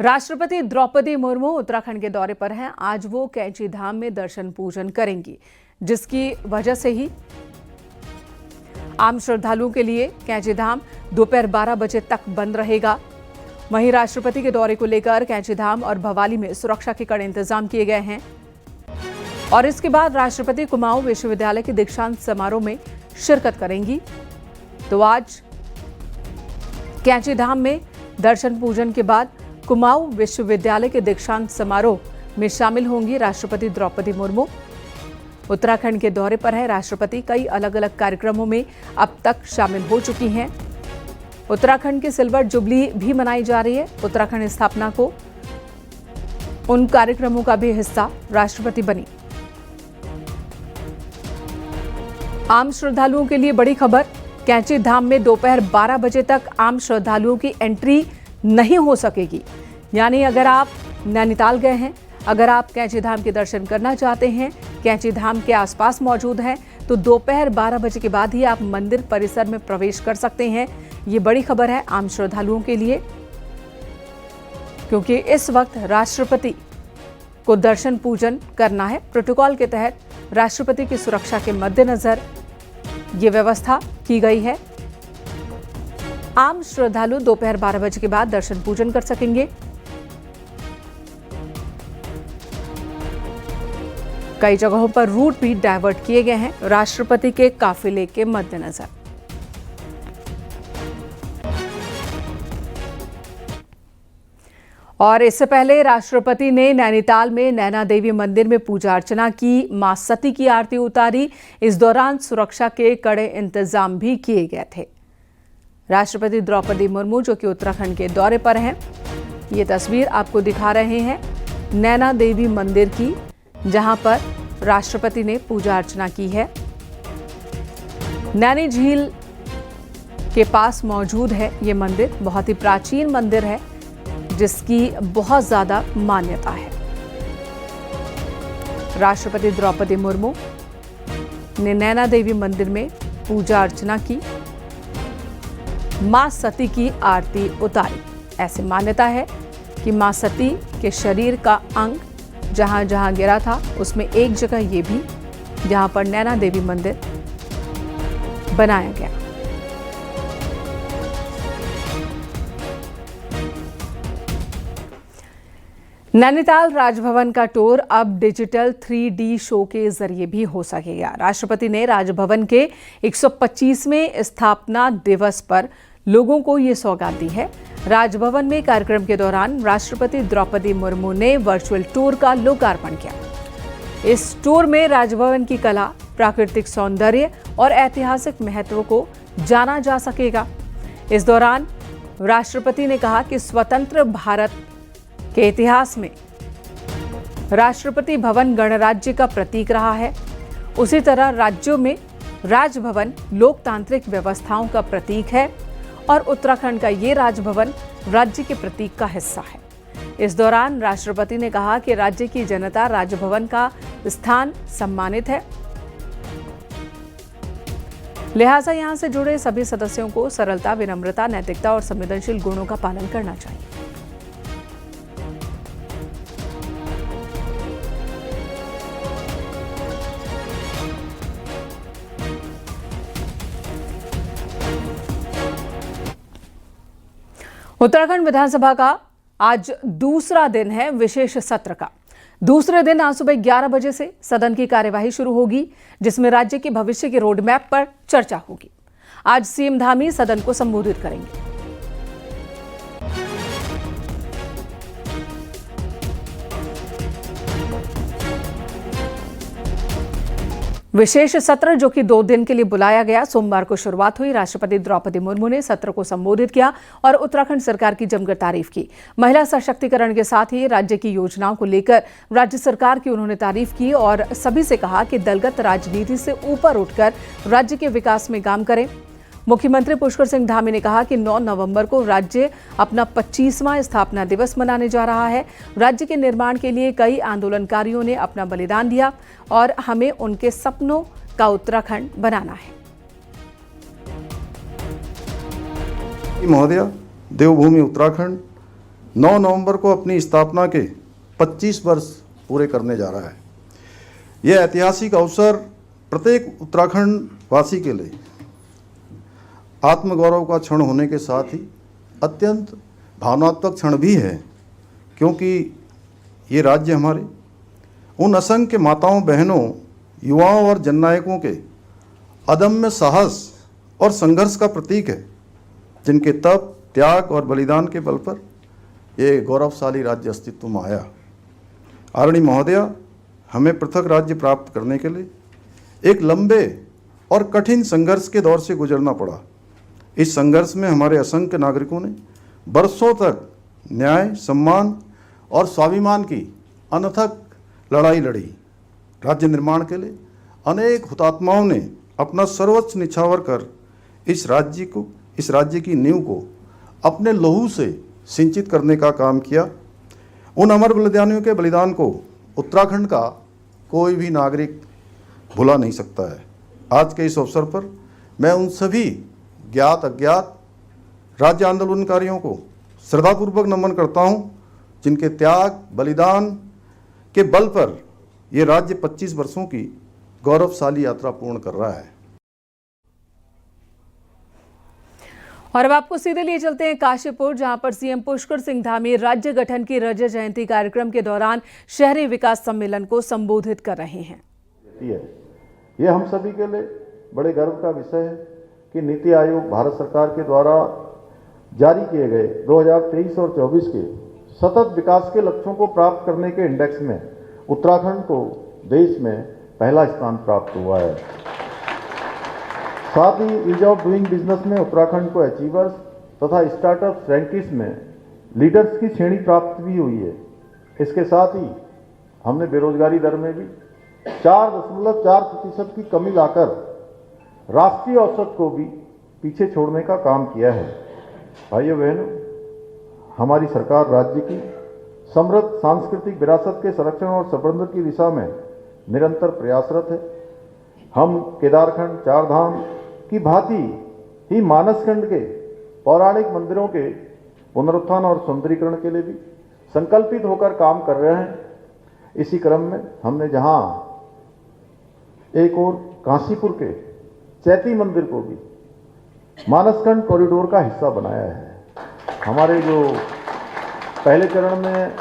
राष्ट्रपति द्रौपदी मुर्मू उत्तराखंड के दौरे पर हैं। आज वो कैंची धाम में दर्शन पूजन करेंगी, जिसकी वजह से ही आम श्रद्धालुओं के लिए कैंची धाम दोपहर 12 बजे तक बंद रहेगा। वहीं राष्ट्रपति के दौरे को लेकर कैंची धाम और भवाली में सुरक्षा के कड़े इंतजाम किए गए हैं। और इसके बाद राष्ट्रपति कुमाऊं विश्वविद्यालय के दीक्षांत समारोह में शिरकत करेंगी। तो आज कैंची धाम में दर्शन पूजन के बाद कुमाऊं विश्वविद्यालय के दीक्षांत समारोह में शामिल होंगी राष्ट्रपति द्रौपदी मुर्मू। उत्तराखंड के दौरे पर है राष्ट्रपति। कई अलग अलग कार्यक्रमों में अब तक शामिल हो चुकी हैं। उत्तराखंड की सिल्वर जुबली भी मनाई जा रही है। उत्तराखंड स्थापना को उन कार्यक्रमों का भी हिस्सा राष्ट्रपति बनी। आम श्रद्धालुओं के लिए बड़ी खबर, कैंची धाम में दोपहर 12 बजे तक आम श्रद्धालुओं की एंट्री नहीं हो सकेगी। यानी अगर आप नैनीताल गए हैं, अगर आप कैंची धाम के दर्शन करना चाहते हैं, कैंची धाम के आसपास मौजूद हैं, तो दोपहर 12 बजे के बाद ही आप मंदिर परिसर में प्रवेश कर सकते हैं। ये बड़ी खबर है आम श्रद्धालुओं के लिए, क्योंकि इस वक्त राष्ट्रपति को दर्शन पूजन करना है। प्रोटोकॉल के तहत राष्ट्रपति की सुरक्षा के मद्देनजर ये व्यवस्था की गई है। आम श्रद्धालु दोपहर 12 बजे के बाद दर्शन पूजन कर सकेंगे। कई जगहों पर रूट भी डायवर्ट किए गए हैं राष्ट्रपति के काफिले के मद्देनजर। और इससे पहले राष्ट्रपति ने नैनीताल में नैना देवी मंदिर में पूजा अर्चना की, मां सती की आरती उतारी। इस दौरान सुरक्षा के कड़े इंतजाम भी किए गए थे। राष्ट्रपति द्रौपदी मुर्मू जो कि उत्तराखंड के दौरे पर हैं, ये तस्वीर आपको दिखा रहे हैं नैना देवी मंदिर की, जहां पर राष्ट्रपति ने पूजा अर्चना की है। नैनी झील के पास मौजूद है ये मंदिर। बहुत ही प्राचीन मंदिर है जिसकी बहुत ज्यादा मान्यता है। राष्ट्रपति द्रौपदी मुर्मू ने नैना देवी मंदिर में पूजा अर्चना की, मां सती की आरती उतारी। ऐसी मान्यता है कि मां सती के शरीर का अंग जहां जहां गिरा था, उसमें एक जगह ये भी जहां पर नैना देवी मंदिर बनाया गया। नैनीताल राजभवन का टूर अब डिजिटल 3D शो के जरिए भी हो सकेगा। राष्ट्रपति ने राजभवन के 125वें स्थापना दिवस पर लोगों को ये सौगात दी है। राजभवन में कार्यक्रम के दौरान राष्ट्रपति द्रौपदी मुर्मू ने वर्चुअल टूर का लोकार्पण किया। इस टूर में राजभवन की कला, प्राकृतिक सौंदर्य और ऐतिहासिक महत्व को जाना जा सकेगा। इस दौरान राष्ट्रपति ने कहा कि स्वतंत्र भारत के इतिहास में राष्ट्रपति भवन गणराज्य का प्रतीक रहा है। उसी तरह राज्यों में राजभवन लोकतांत्रिक व्यवस्थाओं का प्रतीक है और उत्तराखंड का ये राजभवन राज्य के प्रतीक का हिस्सा है। इस दौरान राष्ट्रपति ने कहा कि राज्य की जनता राजभवन का स्थान सम्मानित है, लिहाजा यहां से जुड़े सभी सदस्यों को सरलता, विनम्रता, नैतिकता और संवेदनशील गुणों का पालन करना चाहिए। उत्तराखंड विधानसभा का आज दूसरा दिन है विशेष सत्र का। दूसरे दिन आज सुबह 11 बजे से सदन की कार्यवाही शुरू होगी, जिसमें राज्य के भविष्य के रोड मैप पर चर्चा होगी। आज सीएम धामी सदन को संबोधित करेंगे। विशेष सत्र जो कि 2 दिन के लिए बुलाया गया, सोमवार को शुरुआत हुई। राष्ट्रपति द्रौपदी मुर्मू ने सत्र को संबोधित किया और उत्तराखंड सरकार की जमकर तारीफ की। महिला सशक्तिकरण के साथ ही राज्य की योजनाओं को लेकर राज्य सरकार की उन्होंने तारीफ की और सभी से कहा कि दलगत राजनीति से ऊपर उठकर राज्य के विकास में काम करें। मुख्यमंत्री पुष्कर सिंह धामी ने कहा कि 9 नवंबर को राज्य अपना 25वां स्थापना दिवस मनाने जा रहा है। राज्य के निर्माण के लिए कई आंदोलनकारियों ने अपना बलिदान दिया और हमें उनके सपनों का उत्तराखंड बनाना है। महोदय, देवभूमि उत्तराखंड 9 नवंबर को अपनी स्थापना के 25 वर्ष पूरे करने जा रहा है। यह ऐतिहासिक अवसर प्रत्येक उत्तराखंड वासी के लिए आत्मगौरव का क्षण होने के साथ ही अत्यंत भावनात्मक क्षण भी है, क्योंकि ये राज्य हमारे उन असंख्य माताओं, बहनों, युवाओं और जननायकों के अदम्य साहस और संघर्ष का प्रतीक है, जिनके तप, त्याग और बलिदान के बल पर ये गौरवशाली राज्य अस्तित्व में आया। आदरणीय महोदया, हमें पृथक राज्य प्राप्त करने के लिए एक लंबे और कठिन संघर्ष के दौर से गुजरना पड़ा। इस संघर्ष में हमारे असंख्य नागरिकों ने बरसों तक न्याय, सम्मान और स्वाभिमान की अनथक लड़ाई लड़ी। राज्य निर्माण के लिए अनेक हुतात्माओं ने अपना सर्वोच्च निछावर कर इस राज्य की नींव को अपने लहू से सिंचित करने का काम किया। उन अमर बलिदानियों के बलिदान को उत्तराखंड का कोई भी नागरिक भुला नहीं सकता है। आज के इस अवसर पर मैं उन सभी ज्ञात अज्ञात राज्य आंदोलनकारियों को श्रद्धापूर्वक नमन करता हूं, जिनके त्याग, बलिदान के बल पर यह राज्य 25 वर्षों की गौरवशाली यात्रा पूर्ण कर रहा है। और अब आपको सीधे लिए चलते हैं काशीपुर, जहां पर सीएम पुष्कर सिंह धामी राज्य गठन की रजत जयंती कार्यक्रम के दौरान शहरी विकास सम्मेलन को संबोधित कर रहे हैं। ये हम सभी के लिए बड़े गर्व का विषय है कि नीति आयोग भारत सरकार के द्वारा जारी किए गए 2023 और 24 के सतत विकास के लक्ष्यों को प्राप्त करने के इंडेक्स में उत्तराखंड को देश में पहला स्थान प्राप्त हुआ है। साथ ही ईज ऑफ डूइंग बिजनेस में उत्तराखंड को अचीवर्स तथा स्टार्टअप रैंकिंग्स में लीडर्स की श्रेणी प्राप्त भी हुई है। इसके साथ ही हमने बेरोजगारी दर में भी 4.4% की कमी लाकर राष्ट्रीय औसत को भी पीछे छोड़ने का काम किया है। भाइयों बहनों, हमारी सरकार राज्य की समृद्ध सांस्कृतिक विरासत के संरक्षण और संवर्धन की दिशा में निरंतर प्रयासरत है। हम केदारखंड, चारधाम की भांति ही मानसखंड के पौराणिक मंदिरों के पुनरुत्थान और सौंदर्यीकरण के लिए भी संकल्पित होकर काम कर रहे हैं। इसी क्रम में हमने जहां एक और काशीपुर के चैती मंदिर को भी मानसखंड कॉरिडोर का हिस्सा बनाया है। हमारे जो पहले चरण में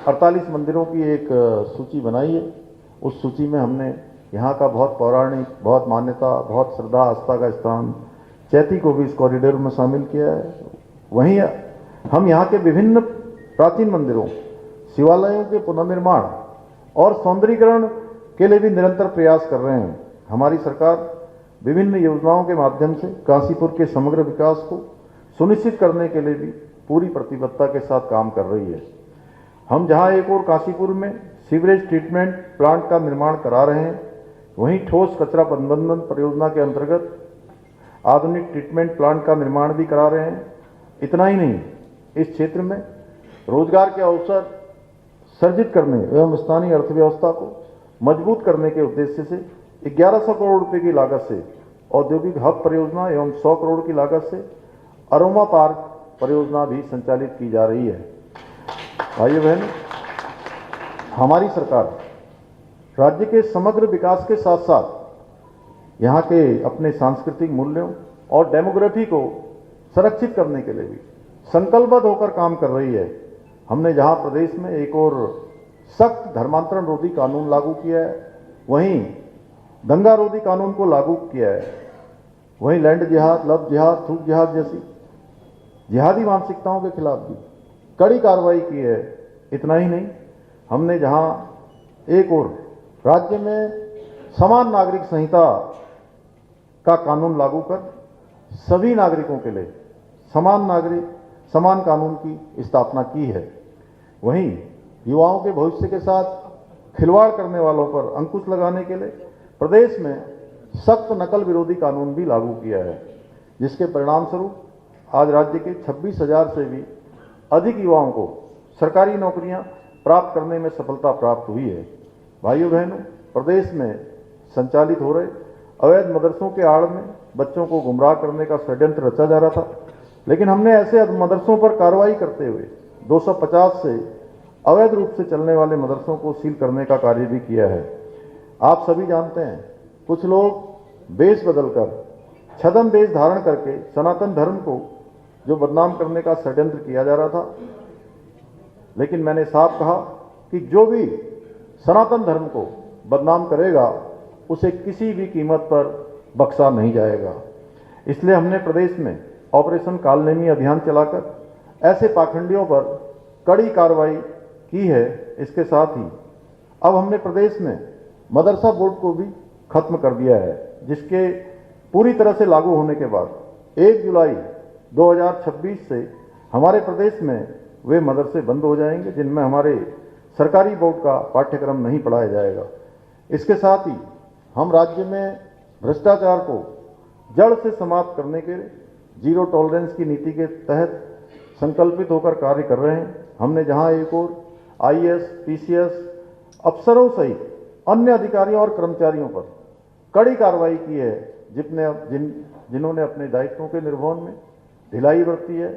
48 मंदिरों की एक सूची बनाई है, उस सूची में हमने यहाँ का बहुत पौराणिक, बहुत मान्यता, बहुत श्रद्धा आस्था का स्थान चैती को भी इस कॉरिडोर में शामिल किया है। वहीं हम यहाँ के विभिन्न प्राचीन मंदिरों, शिवालयों के पुनर्निर्माण और सौंदर्यीकरण के लिए भी निरंतर प्रयास कर रहे हैं। हमारी सरकार विभिन्न योजनाओं के माध्यम से काशीपुर के समग्र विकास को सुनिश्चित करने के लिए भी पूरी प्रतिबद्धता के साथ काम कर रही है। हम जहां एक और काशीपुर में सीवरेज ट्रीटमेंट प्लांट का निर्माण करा रहे हैं, वहीं ठोस कचरा प्रबंधन परियोजना के अंतर्गत आधुनिक ट्रीटमेंट प्लांट का निर्माण भी करा रहे हैं। इतना ही नहीं, इस क्षेत्र में रोजगार के अवसर सर्जित करने एवं स्थानीय अर्थव्यवस्था को मजबूत करने के उद्देश्य से 1100 करोड़ रुपए की लागत से औद्योगिक हब परियोजना एवं 100 करोड़ की लागत से अरोमा पार्क परियोजना भी संचालित की जा रही है। भाइयों बहन, हमारी सरकार राज्य के समग्र विकास के साथ साथ यहाँ के अपने सांस्कृतिक मूल्यों और डेमोग्राफी को संरक्षित करने के लिए भी संकल्पबद्ध होकर काम कर रही है। हमने जहाँ प्रदेश में एक और सख्त धर्मांतरण रोधी कानून लागू किया है, वहीं दंगा रोधी कानून को लागू किया है, वहीं लैंड जिहाद, लव जिहाद, थूक जिहाद जैसी जिहादी मानसिकताओं के खिलाफ भी कड़ी कार्रवाई की है। इतना ही नहीं, हमने जहां एक और राज्य में समान नागरिक संहिता का कानून लागू कर सभी नागरिकों के लिए समान कानून की स्थापना की है, वहीं युवाओं के भविष्य के साथ खिलवाड़ करने वालों पर अंकुश लगाने के लिए प्रदेश में सख्त नकल विरोधी कानून भी लागू किया है, जिसके परिणाम स्वरूप आज राज्य के 26,000 से भी अधिक युवाओं को सरकारी नौकरियां प्राप्त करने में सफलता प्राप्त हुई है। भाइयों बहनों, प्रदेश में संचालित हो रहे अवैध मदरसों के आड़ में बच्चों को गुमराह करने का षड्यंत्र रचा जा रहा था, लेकिन हमने ऐसे मदरसों पर कार्रवाई करते हुए 250 से अवैध रूप से चलने वाले मदरसों को सील करने का कार्य भी किया है। आप सभी जानते हैं, कुछ लोग वेश बदलकर, छद्म वेश धारण करके सनातन धर्म को जो बदनाम करने का षड्यंत्र किया जा रहा था, लेकिन मैंने साफ कहा कि जो भी सनातन धर्म को बदनाम करेगा उसे किसी भी कीमत पर बख्शा नहीं जाएगा। इसलिए हमने प्रदेश में ऑपरेशन कालनेमी अभियान चलाकर ऐसे पाखंडियों पर कड़ी कार्रवाई की है। इसके साथ ही अब हमने प्रदेश में मदरसा बोर्ड को भी खत्म कर दिया है, जिसके पूरी तरह से लागू होने के बाद 1 जुलाई 2026 से हमारे प्रदेश में वे मदरसे बंद हो जाएंगे जिनमें हमारे सरकारी बोर्ड का पाठ्यक्रम नहीं पढ़ाया जाएगा। इसके साथ ही हम राज्य में भ्रष्टाचार को जड़ से समाप्त करने के जीरो टॉलरेंस की नीति के तहत संकल्पित होकर कार्य कर रहे हैं। हमने जहां एक और IAS, PCS अफसरों सहित अन्य अधिकारियों और कर्मचारियों पर कड़ी कार्रवाई की है जिन्होंने अपने दायित्वों के निर्वहन में ढिलाई बरती है,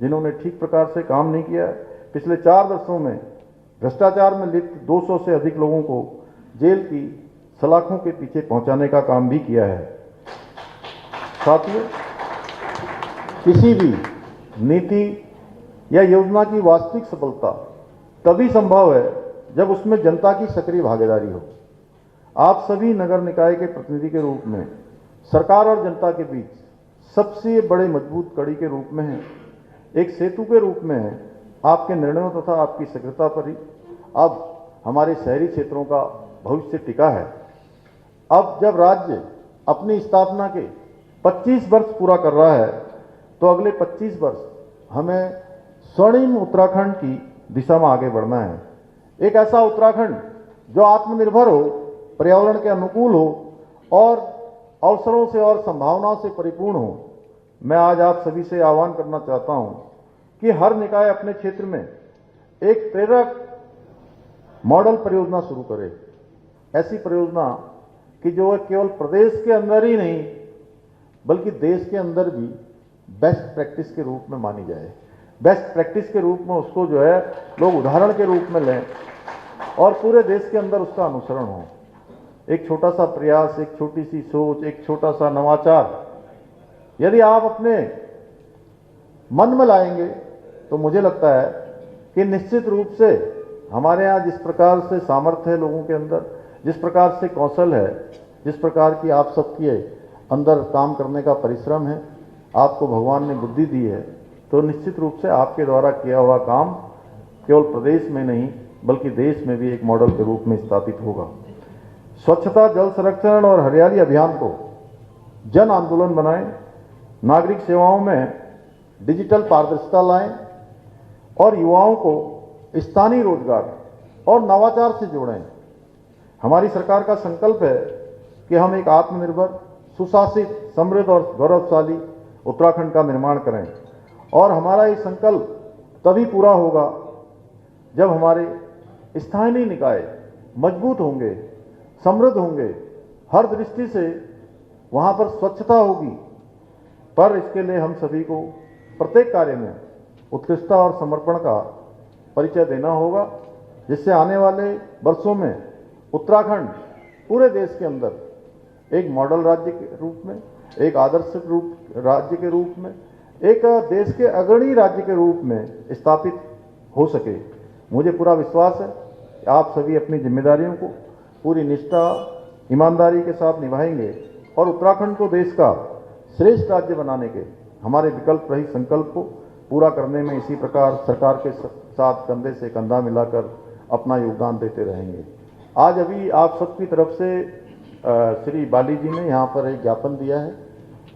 जिन्होंने ठीक प्रकार से काम नहीं किया है। पिछले 4 वर्षों में भ्रष्टाचार में लिप्त 200 से अधिक लोगों को जेल की सलाखों के पीछे पहुंचाने का काम भी किया है। साथियों, किसी भी नीति या योजना की वास्तविक सफलता तभी संभव है जब उसमें जनता की सक्रिय भागीदारी हो। आप सभी नगर निकाय के प्रतिनिधि के रूप में सरकार और जनता के बीच सबसे बड़े मजबूत कड़ी के रूप में हैं, एक सेतु के रूप में हैं। आपके निर्णयों तथा आपकी सक्रियता पर ही अब हमारे शहरी क्षेत्रों का भविष्य टिका है। अब जब राज्य अपनी स्थापना के 25 वर्ष पूरा कर रहा है, तो अगले 25 वर्ष हमें स्वर्णिम उत्तराखंड की दिशा में आगे बढ़ना है। एक ऐसा उत्तराखंड जो आत्मनिर्भर हो, पर्यावरण के अनुकूल हो और अवसरों से और संभावनाओं से परिपूर्ण हो। मैं आज आप सभी से आह्वान करना चाहता हूं कि हर निकाय अपने क्षेत्र में एक प्रेरक मॉडल परियोजना शुरू करे। ऐसी परियोजना कि जो केवल प्रदेश के अंदर ही नहीं बल्कि देश के अंदर भी बेस्ट प्रैक्टिस के रूप में मानी जाए। बेस्ट प्रैक्टिस के रूप में उसको जो है लोग उदाहरण के रूप में लें और पूरे देश के अंदर उसका अनुसरण हो। एक छोटा सा प्रयास, एक छोटी सी सोच, एक छोटा सा नवाचार यदि आप अपने मन में लाएंगे तो मुझे लगता है कि निश्चित रूप से हमारे यहाँ जिस प्रकार से सामर्थ्य है लोगों के अंदर, जिस प्रकार से कौशल है, जिस प्रकार की आप सबके अंदर काम करने का परिश्रम है, आपको भगवान ने बुद्धि दी है, तो निश्चित रूप से आपके द्वारा किया हुआ काम केवल प्रदेश में नहीं बल्कि देश में भी एक मॉडल के रूप में स्थापित होगा। स्वच्छता, जल संरक्षण और हरियाली अभियान को जन आंदोलन बनाएं, नागरिक सेवाओं में डिजिटल पारदर्शिता लाएं और युवाओं को स्थानीय रोजगार और नवाचार से जोड़ें। हमारी सरकार का संकल्प है कि हम एक आत्मनिर्भर, सुशासित, समृद्ध और गौरवशाली उत्तराखंड का निर्माण करें और हमारा ये संकल्प तभी पूरा होगा जब हमारे स्थानीय निकाय मजबूत होंगे, समृद्ध होंगे, हर दृष्टि से वहाँ पर स्वच्छता होगी। पर इसके लिए हम सभी को प्रत्येक कार्य में उत्कृष्टता और समर्पण का परिचय देना होगा, जिससे आने वाले वर्षों में उत्तराखंड पूरे देश के अंदर एक मॉडल राज्य के रूप में, एक आदर्श राज्य के रूप में, एक देश के अग्रणी राज्य के रूप में स्थापित हो सके। मुझे पूरा विश्वास है कि आप सभी अपनी जिम्मेदारियों को पूरी निष्ठा, ईमानदारी के साथ निभाएंगे और उत्तराखंड को देश का श्रेष्ठ राज्य बनाने के हमारे विकल्प रहित संकल्प को पूरा करने में इसी प्रकार सरकार के साथ कंधे से कंधा मिलाकर अपना योगदान देते रहेंगे। आज अभी आप सबकी तरफ से श्री बाली जी ने यहाँ पर एक ज्ञापन दिया है।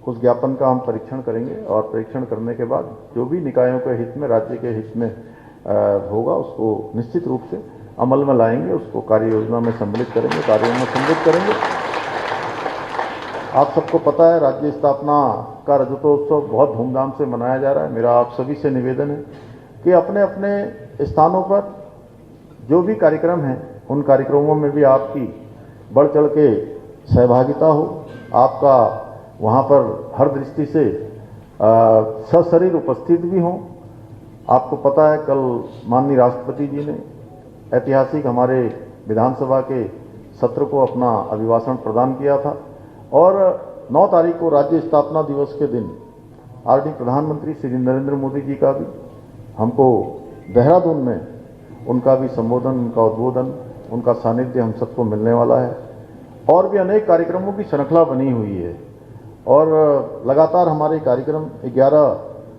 उस ज्ञापन का हम परीक्षण करेंगे और परीक्षण करने के बाद जो भी निकायों के हित में, राज्य के हित में होगा उसको निश्चित रूप से अमल में लाएंगे, उसको कार्य योजना में सम्मिलित करेंगे, कार्यों में सम्मिलित करेंगे। आप सबको पता है राज्य स्थापना का रजतोत्सव बहुत धूमधाम से मनाया जा रहा है। मेरा आप सभी से निवेदन है कि अपने अपने स्थानों पर जो भी कार्यक्रम हैं उन कार्यक्रमों में भी आपकी बढ़ चढ़ के सहभागिता हो, आपका वहाँ पर हर दृष्टि से सशरीर उपस्थित भी हों आपको पता है कल माननीय राष्ट्रपति जी ने ऐतिहासिक हमारे विधानसभा के सत्र को अपना अभिभाषण प्रदान किया था और 9 तारीख को राज्य स्थापना दिवस के दिन आदरणीय प्रधानमंत्री श्री नरेंद्र मोदी जी का भी हमको देहरादून में उनका भी संबोधन, उनका उद्बोधन, उनका सानिध्य हम सबको मिलने वाला है और भी अनेक कार्यक्रमों की श्रृंखला बनी हुई है और लगातार हमारे कार्यक्रम 11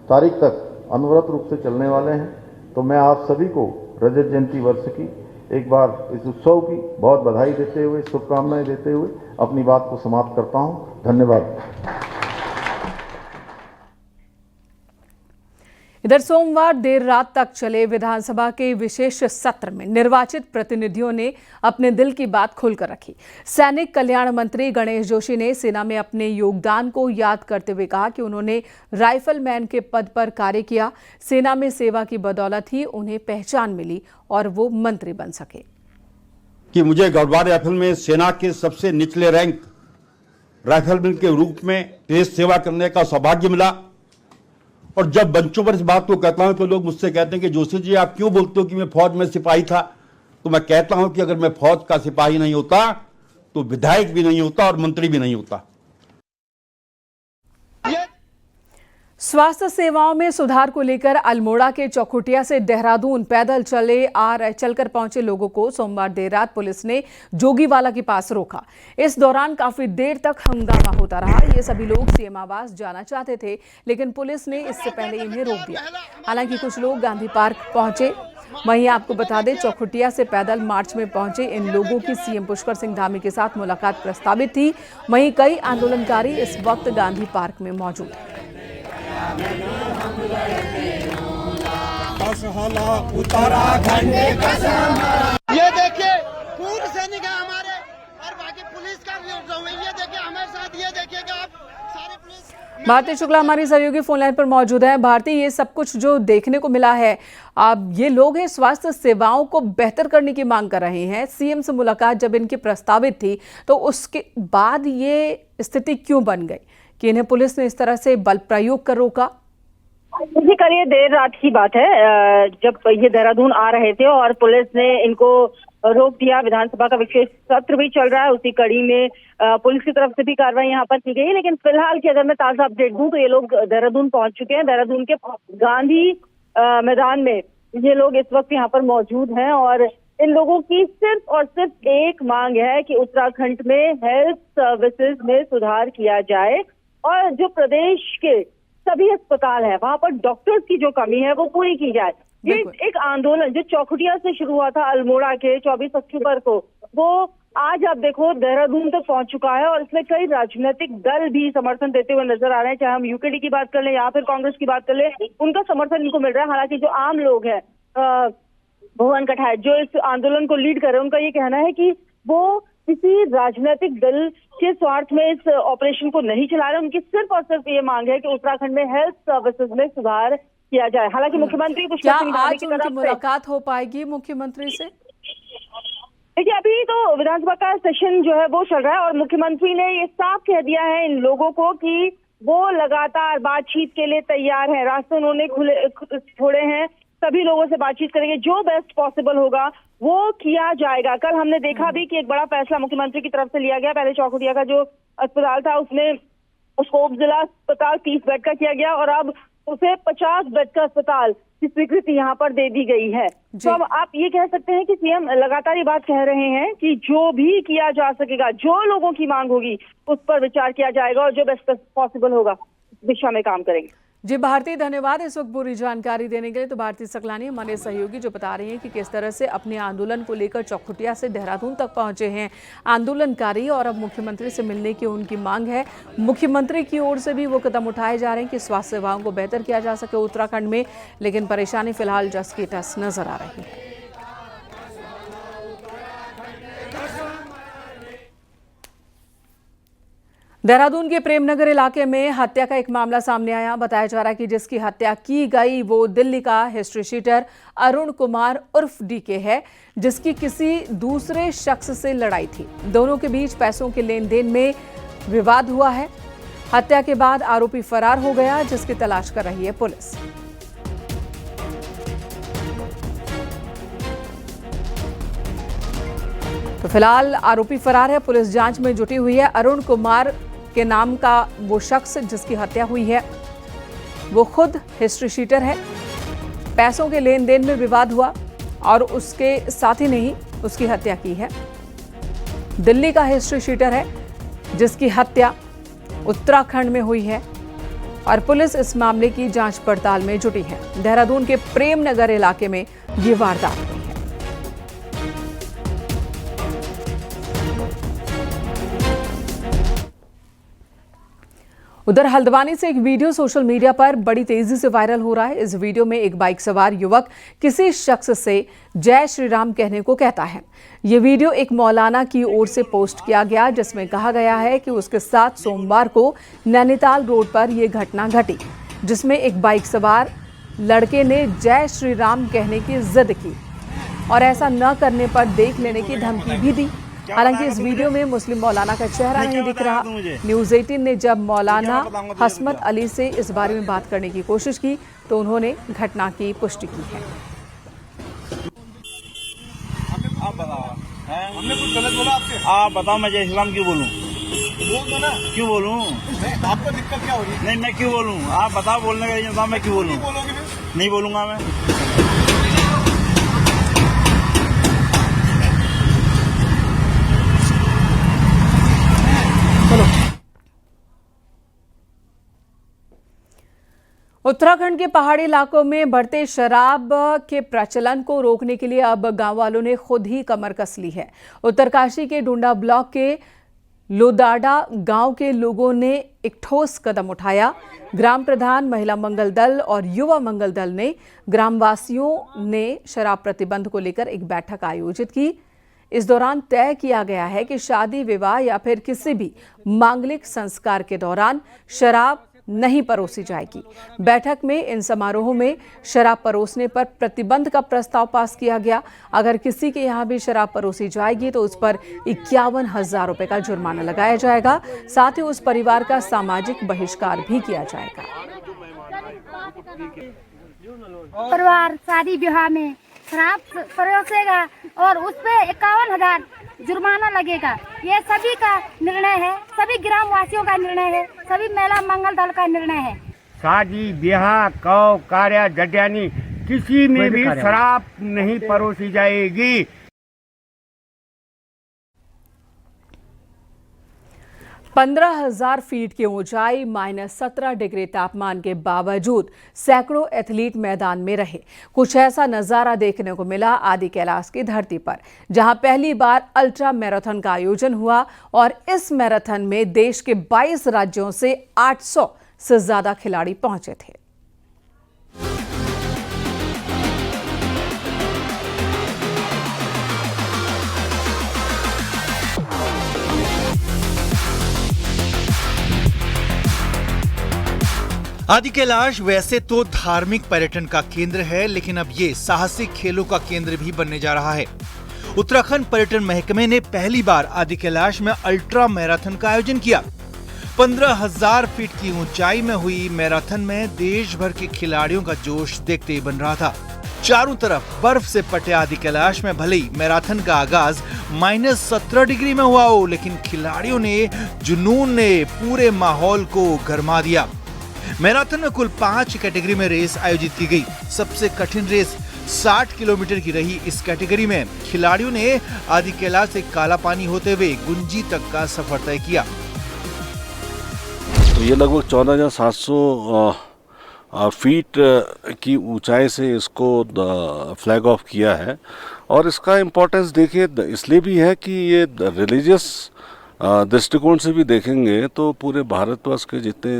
तारीख तक अनवरत रूप से चलने वाले हैं। तो मैं आप सभी को रजत जयंती वर्ष की एक बार इस उत्सव की बहुत बधाई देते हुए, शुभकामनाएं देते हुए अपनी बात को समाप्त करता हूं। धन्यवाद। इधर सोमवार देर रात तक चले विधानसभा के विशेष सत्र में निर्वाचित प्रतिनिधियों ने अपने दिल की बात खोलकर रखी। सैनिक कल्याण मंत्री गणेश जोशी ने सेना में अपने योगदान को याद करते हुए कहा कि उन्होंने राइफलमैन के पद पर कार्य किया। सेना में सेवा की बदौलत ही उन्हें पहचान मिली और वो मंत्री बन सके। कि मुझे गढ़वाल राइफल में सेना के सबसे निचले रैंक राइफलमैन के रूप में देश सेवा करने का सौभाग्य मिला। और जब बच्चों पर इस बात को कहता हूं तो लोग मुझसे कहते हैं कि जोशी जी आप क्यों बोलते हो कि मैं फौज में सिपाही था। तो मैं कहता हूं कि अगर मैं फौज का सिपाही नहीं होता तो विधायक भी नहीं होता और मंत्री भी नहीं होता। स्वास्थ्य सेवाओं में सुधार को लेकर अल्मोड़ा के चौखुटिया से देहरादून पैदल चलकर पहुंचे लोगों को सोमवार देर रात पुलिस ने जोगीवाला के पास रोका। इस दौरान काफी देर तक हंगामा होता रहा। ये सभी लोग सीएम आवास जाना चाहते थे, लेकिन पुलिस ने इससे पहले इन्हें रोक दिया। हालांकि कुछ लोग गांधी पार्क पहुंचे। वहीं आपको बता दें, चौखुटिया से पैदल मार्च में पहुंचे इन लोगों की सीएम पुष्कर सिंह धामी के साथ मुलाकात प्रस्तावित थी। वहीं कई आंदोलनकारी इस वक्त गांधी पार्क में मौजूद हैं। ये देखिए पूर्व सैनिक है हमारे और बाकी पुलिस का रवैया देखिए हमारे साथ। ये देखिएगा आप सारे पुलिस। भारती शुक्ला हमारी सहयोगी फोन लाइन पर मौजूद है। भारती, ये सब कुछ जो देखने को मिला है, अब ये लोग हैं स्वास्थ्य सेवाओं को बेहतर करने की मांग कर रहे हैं। सीएम से मुलाकात जब इनकी प्रस्तावित थी तो उसके बाद ये स्थिति क्यों बन गई कि इन्हें पुलिस ने इस तरह से बल प्रयोग कर रोका? जी, करिए देर रात की बात है जब ये देहरादून आ रहे थे और पुलिस ने इनको रोक दिया। विधानसभा का विशेष सत्र भी चल रहा है, उसी कड़ी में पुलिस की तरफ से भी कार्रवाई यहाँ पर की गई है। लेकिन फिलहाल की अगर मैं ताजा अपडेट दूं तो ये लोग देहरादून पहुंच चुके हैं। देहरादून के गांधी मैदान में ये लोग इस वक्त यहाँ पर मौजूद हैं और इन लोगों की सिर्फ और सिर्फ एक मांग है कि उत्तराखंड में हेल्थ सर्विसेज में सुधार किया जाए और जो प्रदेश के सभी अस्पताल है वहां पर डॉक्टर्स की जो कमी है वो पूरी की जाए। ये एक आंदोलन जो चौखुटिया से शुरू हुआ था अल्मोड़ा के 24 अक्टूबर को, वो आज आप देखो देहरादून तक पहुंच चुका है और इसमें कई राजनीतिक दल भी समर्थन देते हुए नजर आ रहे हैं। चाहे हम यूकेडी की बात कर लें या फिर कांग्रेस की बात कर लें, उनका समर्थन इनको मिल रहा है। हालांकि जो आम लोग हैं, भुवन कठारिया जो इस आंदोलन को लीड कर रहे हैं, उनका ये कहना है कि वो किसी राजनीतिक दल के स्वार्थ में इस ऑपरेशन को नहीं चला रहे। उनकी सिर्फ और सिर्फ ये मांग है कि उत्तराखंड में हेल्थ सर्विसेज में सुधार किया जाए। हालांकि मुख्यमंत्री पुष्कर सिंह धामी की तरफ से मुलाकात हो पाएगी मुख्यमंत्री से? देखिए, अभी तो विधानसभा का सेशन जो है वो चल रहा है और मुख्यमंत्री ने ये साफ कह दिया है इन लोगों को कि वो लगातार बातचीत के लिए तैयार है। रास्ते उन्होंने छोड़े हैं, सभी लोगों से बातचीत करेंगे, जो बेस्ट पॉसिबल होगा वो किया जाएगा। कल हमने देखा भी कि एक बड़ा फैसला मुख्यमंत्री की तरफ से लिया गया। पहले चौखुटिया का जो अस्पताल था उसको उप जिला अस्पताल 30 बेड का किया गया और अब उसे 50 बेड का अस्पताल की स्वीकृति यहाँ पर दे दी गई है। तो अब आप ये कह सकते हैं कि सीएम लगातार ये बात कह रहे हैं कि जो भी किया जा सकेगा, जो लोगों की मांग होगी उस पर विचार किया जाएगा और जो बेस्ट पॉसिबल होगा उस दिशा में काम करेंगे। जी भारती, धन्यवाद इस वक्त पूरी जानकारी देने के लिए। तो भारती सकलानी हमारे सहयोगी जो बता रही हैं कि किस तरह से अपने आंदोलन को लेकर चौखुटिया से देहरादून तक पहुंचे हैं आंदोलनकारी और अब मुख्यमंत्री से मिलने की उनकी मांग है। मुख्यमंत्री की ओर से भी वो कदम उठाए जा रहे हैं कि स्वास्थ्य सेवाओं को बेहतर किया जा सके उत्तराखंड में, लेकिन परेशानी फिलहाल जस की तस नजर आ रही है। देहरादून के प्रेमनगर इलाके में हत्या का एक मामला सामने आया। बताया जा रहा है कि जिसकी हत्या की गई वो दिल्ली का हिस्ट्री शीटर अरुण कुमार उर्फ डीके है, जिसकी किसी दूसरे शख्स से लड़ाई थी। दोनों के बीच पैसों के लेन देन में विवाद हुआ है। हत्या के बाद आरोपी फरार हो गया, जिसकी तलाश कर रही है पुलिस। तो फिलहाल आरोपी फरार है। पुलिस जांच में जुटी हुई है। अरुण कुमार के नाम का वो शख्स जिसकी हत्या हुई है वो खुद हिस्ट्री शीटर है। पैसों के लेन देन में विवाद हुआ और उसके साथी ने ही उसकी हत्या की है। दिल्ली का हिस्ट्री शीटर है जिसकी हत्या उत्तराखंड में हुई है और पुलिस इस मामले की जांच पड़ताल में जुटी है। देहरादून के प्रेम नगर इलाके में ये वारदात हुई है। उधर हल्द्वानी से एक वीडियो सोशल मीडिया पर बड़ी तेजी से वायरल हो रहा है। इस वीडियो में एक बाइक सवार युवक किसी शख्स से जय श्री राम कहने को कहता है। ये वीडियो एक मौलाना की ओर से पोस्ट किया गया जिसमें कहा गया है कि उसके साथ सोमवार को नैनीताल रोड पर यह घटना घटी जिसमें एक बाइक सवार लड़के ने जय श्री राम कहने की जिद की और ऐसा न करने पर देख लेने की धमकी भी दी। हालांकि इस वीडियो में मुस्लिम मौलाना का चेहरा नहीं दिख रहा। न्यूज़ 18 ने जब मौलाना हसमत अली से इस बारे में बात करने की कोशिश की तो उन्होंने घटना की पुष्टि की है। आप बताओ, हमने कुछ गलत बोला आपसे? आप बताओ, मैं जय श्री राम क्यों बोलूं? बोल दो ना। क्यों बोलूं? आपको दिक्कत क्या हो रही है? नहीं, मैं क्यों बोलूं? आप बताओ, बोलने का इंतजाम मैं क्यों बोलूं? नहीं बोलूंगा मैं। उत्तराखंड के पहाड़ी इलाकों में बढ़ते शराब के प्रचलन को रोकने के लिए अब गांव वालों ने खुद ही कमर कस ली है। उत्तरकाशी के डुंडा ब्लॉक के लोदाडा गांव के लोगों ने एक ठोस कदम उठाया। ग्राम प्रधान, महिला मंगल दल और युवा मंगल दल ने ग्रामवासियों ने शराब प्रतिबंध को लेकर एक बैठक आयोजित की। इस दौरान तय किया गया है कि शादी, विवाह या फिर किसी भी मांगलिक संस्कार के दौरान शराब नहीं परोसी जाएगी। बैठक में इन समारोहों में शराब परोसने पर प्रतिबंध का प्रस्ताव पास किया गया। अगर किसी के यहाँ भी शराब परोसी जाएगी तो उस पर 51,000 रुपए का जुर्माना लगाया जाएगा। साथ ही उस परिवार का सामाजिक बहिष्कार भी किया जाएगा। परिवार शादी विवाह में शराब परोसेगा और उस पे 51,000 जुर्माना लगेगा। ये सभी का निर्णय है, सभी ग्रामवासियों का निर्णय है, सभी महिला मंगल दल का निर्णय है। शादी, ब्याह, कौ, कार्य, जड्यानी किसी में भी शराब नहीं परोसी जाएगी। 15,000 फीट की ऊंचाई, -17 डिग्री तापमान के बावजूद सैकड़ों एथलीट मैदान में रहे। कुछ ऐसा नजारा देखने को मिला आदि कैलाश की धरती पर, जहां पहली बार अल्ट्रा मैराथन का आयोजन हुआ और इस मैराथन में देश के 22 राज्यों से 800 से ज्यादा खिलाड़ी पहुंचे थे। आदि कैलाश वैसे तो धार्मिक पर्यटन का केंद्र है, लेकिन अब ये साहसिक खेलों का केंद्र भी बनने जा रहा है। उत्तराखंड पर्यटन महकमे ने पहली बार आदि कैलाश में अल्ट्रा मैराथन का आयोजन किया। 15,000 फीट की ऊंचाई में हुई मैराथन में देश भर के खिलाड़ियों का जोश देखते ही बन रहा था। चारों तरफ बर्फ से पटे आदि कैलाश में भले ही मैराथन का आगाज -17 डिग्री में हुआ हो, लेकिन खिलाड़ियों ने जुनून ने पूरे माहौल को गरमा दिया। मैराथन में कुल 5 कैटेगरी में रेस आयोजित की गई। सबसे कठिन रेस 60 किलोमीटर की रही। इस कैटेगरी में खिलाड़ियों ने आदि कैलाश से काला पानी होते हुए गुंजी तक का सफर तय किया। तो ये लगभग 14,700 फीट की ऊंचाई से इसको फ्लैग ऑफ किया है। और इसका इम्पोर्टेंस देखिए इसलिए भी है कि ये रिलीजियस दृष्टिकोण से भी देखेंगे तो पूरे भारतवर्ष के जितने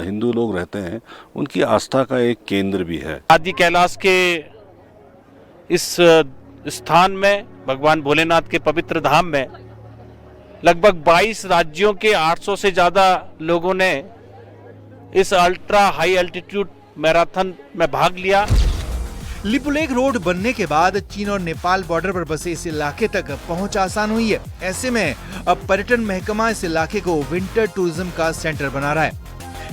हिंदू लोग रहते हैं उनकी आस्था का एक केंद्र भी है। आदि कैलाश के इस स्थान में, भगवान भोलेनाथ के पवित्र धाम में, लगभग 22 राज्यों के 800 से ज्यादा लोगों ने इस अल्ट्रा हाई एल्टीट्यूड मैराथन में भाग लिया। लिपुलेख रोड बनने के बाद चीन और नेपाल बॉर्डर पर बसे इस इलाके तक पहुंच आसान हुई है। ऐसे में अब पर्यटन महकमा इस इलाके को विंटर टूरिज्म का सेंटर बना रहा है।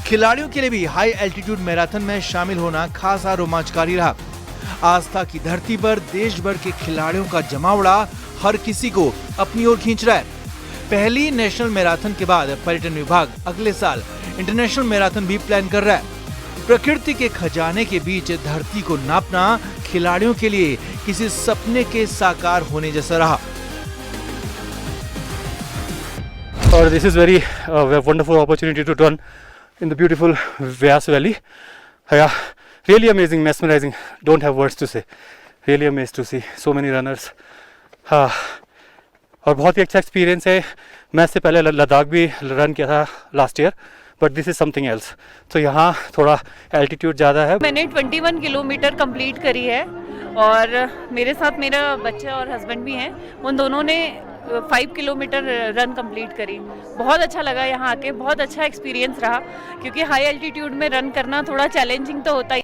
खिलाड़ियों के लिए भी हाई एल्टीट्यूड मैराथन में शामिल होना खासा रोमांचकारी रहा। आस्था की धरती पर देश भर के खिलाड़ियों का जमावड़ा हर किसी को अपनी ओर खींच रहा है। पहली नेशनल मैराथन के बाद पर्यटन विभाग अगले साल इंटरनेशनल मैराथन भी प्लान कर रहा है। प्रकृति के खजाने के बीच धरती को नापना खिलाड़ियों के लिए किसी सपने के साकार होने जैसा रहा। और this is very wonderful opportunity to run in the beautiful Vyas Valley. Yeah, really amazing, mesmerizing. Don't have words to say. Really amazed to see so many runners. और बहुत ही अच्छा एक्सपीरियंस है। मैं इससे पहले लद्दाख भी रन किया था last year, but this is something else. तो यहाँ थोड़ा एल्टीट्यूड ज़्यादा है। मैंने 21 किलोमीटर कंप्लीट करी है और मेरे साथ मेरा बच्चा और हस्बैंड भी हैं। उन दोनों ने 5 किलोमीटर रन कंप्लीट करी। बहुत अच्छा लगा यहाँ आके, बहुत अच्छा एक्सपीरियंस रहा, क्योंकि हाई एल्टीट्यूड में रन करना थोड़ा चैलेंजिंग तो होता ही